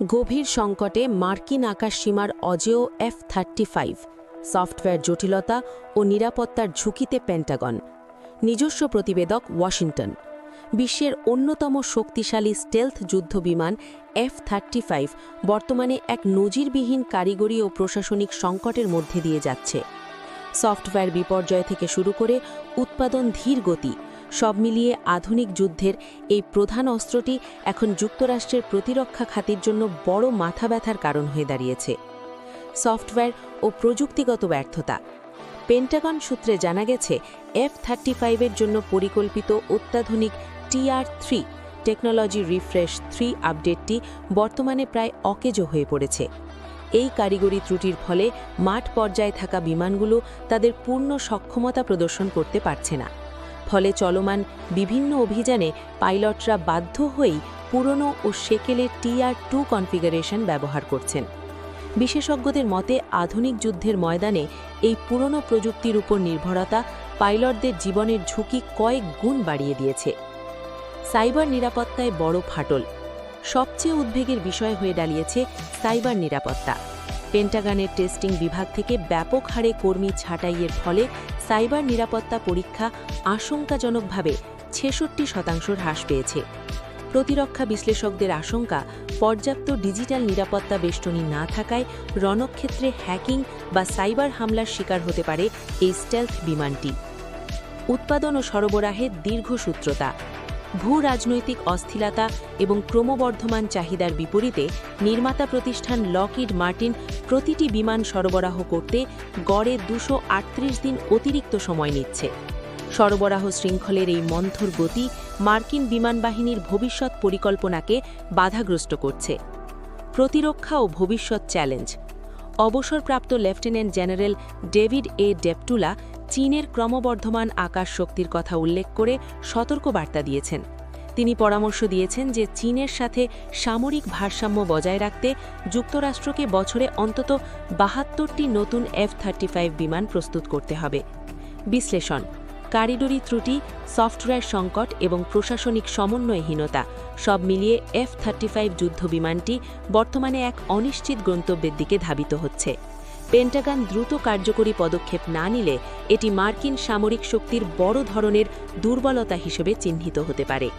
গভীর সংকটে মার্কিন আকাশসীমার অজেয় F-35 সফটওয়্যার জটিলতা ও নিরাপত্তার ঝুঁকিতে পেন্টাগন। নিজস্ব প্রতিবেদক ওয়াশিংটন। বিশ্বের অন্যতম শক্তিশালী স্টেলথ যুদ্ধবিমান F-35 বর্তমানে এক নজিরবিহীন কারিগরি ও প্রশাসনিক সংকটের মধ্যে দিয়ে যাচ্ছে। সফটওয়্যার বিপর্যয় থেকে শুরু করে উৎপাদন ধীর গতি, সব মিলিয়ে আধুনিক যুদ্ধের এই প্রধান অস্ত্রটি এখন যুক্তরাষ্ট্রের প্রতিরক্ষা খাতের জন্য বড় মাথা ব্যথার কারণ হয়ে দাঁড়িয়েছে। সফটওয়্যার ও প্রযুক্তিগত ব্যর্থতা। পেন্টাগন সূত্রে জানা গেছে, F-35-এর জন্য পরিকল্পিত অত্যাধুনিক TR-3 টেকনোলজি রিফ্রেশ 3 আপডেটটি বর্তমানে প্রায় অকেজো হয়ে পড়েছে। এই কারিগরি ত্রুটির ফলে মাঠ পর্যায়ে থাকা বিমানগুলো তাদের পূর্ণ সক্ষমতা প্রদর্শন করতে পারছে না। ফলে চলমান বিভিন্ন অভিযানে পাইলটরা বাধ্য হয়েই পুরনো ও সেকেলের TR-2 কনফিগারেশন ব্যবহার করছেন। বিশেষজ্ঞদের মতে আধুনিক যুদ্ধের ময়দানে এই পুরনো প্রযুক্তির উপর নির্ভরতা পাইলটদের জীবনের ঝুঁকি কয়েক গুণ বাড়িয়ে দিয়েছে। সাইবার নিরাপত্তায় বড় ফাটল। সবচেয়ে উদ্বেগের বিষয় হয়ে দাঁড়িয়েছে সাইবার নিরাপত্তা। পেন্টাগনের টেস্টিং বিভাগ থেকে ব্যাপক হারে কর্মী ছাঁটাইয়ের ফলে সাইবার নিরাপত্তা পরীক্ষা আশঙ্কাজনকভাবে 66% হ্রাস পেয়েছে। প্রতিরক্ষা বিশ্লেষকদের আশঙ্কা, পর্যাপ্ত ডিজিটাল নিরাপত্তা বেষ্টনী না থাকায় রণক্ষেত্রে হ্যাকিং বা সাইবার হামলার শিকার হতে পারে এই স্টেলথ বিমানটি। উৎপাদন ও সরবরাহের দীর্ঘসূত্রতা। ভূ-রাজনৈতিক অস্থিরতা এবং ক্রমবর্ধমান চাহিদার বিপরীতে নির্মাতা প্রতিষ্ঠান লকহিড মার্টিন প্রতিটি বিমান সরবরাহ করতে গড়ে 238 দিন অতিরিক্ত সময় নিচ্ছে। সরবরাহ শৃঙ্খলের এই মন্থর গতি মার্কিন বিমান বাহিনীর ভবিষ্যৎ পরিকল্পনাকে বাধাগ্রস্ত করছে। প্রতিরক্ষা ও ভবিষ্যৎ চ্যালেঞ্জ। অবসরপ্রাপ্ত লেফটেন্যান্ট জেনারেল ডেভিড এ ডেপটুলা চীনের ক্রমবর্ধমান আকাশ শক্তির কথা উল্লেখ করে সতর্কবার্তা দিয়েছেন। তিনি পরামর্শ দিয়েছেন যে চীনের সাথে সামরিক ভারসাম্য বজায় রাখতে যুক্তরাষ্ট্রকে বছরে অন্তত 72টি নতুন F-35 বিমান প্রস্তুত করতে হবে। বিশ্লেষণ। কারিগরি ত্রুটি, সফটওয়্যার সংকট এবং প্রশাসনিক সমন্বয়হীনতা সব মিলিয়ে F-35 যুদ্ধবিমানটি বর্তমানে এক অনিশ্চিত গন্তব্যের দিকে ধাবিত হচ্ছে। পেন্টাগন দ্রুত কার্যকরী পদক্ষেপ না নিলে এটি মার্কিন সামরিক শক্তির বড় ধরনের দুর্বলতা হিসেবে চিহ্নিত হতে পারে।